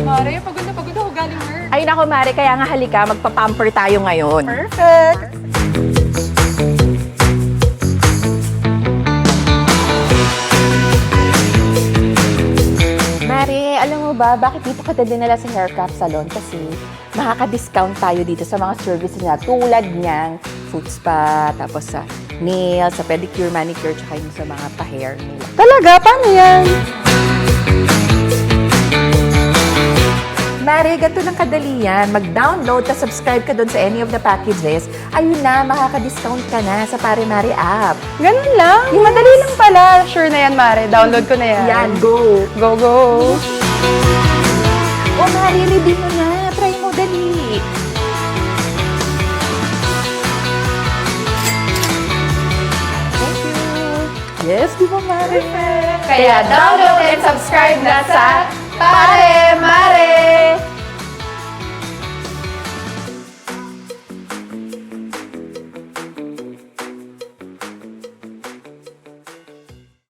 Mare, pagod na pagod ako galing work. Ay nako, Mare, kaya nga halika, magpa-pamper tayo ngayon. Perfect! Mare, alam mo ba, bakit dito ka dinala sa haircraft salon? Kasi makaka-discount tayo dito sa mga services nila tulad niyang foot spa, tapos sa nails, sa pedicure, manicure, tsaka yung sa mga pa-hair nila. Talaga? Paano yan? Mare, ganito lang kadali yan. Mag-download, subscribe ka doon sa any of the packages. Ayun na, makaka-discount ka na sa Pare Mare app. Ganun lang? Yung madali lang pala. Sure na yan, Mare. Download ko na yan. Yan, go! Go, go! O Mare, ready mo na. Try mo, dali. Thank you. Yes, di ba, Mare? Kaya download and subscribe na sa Para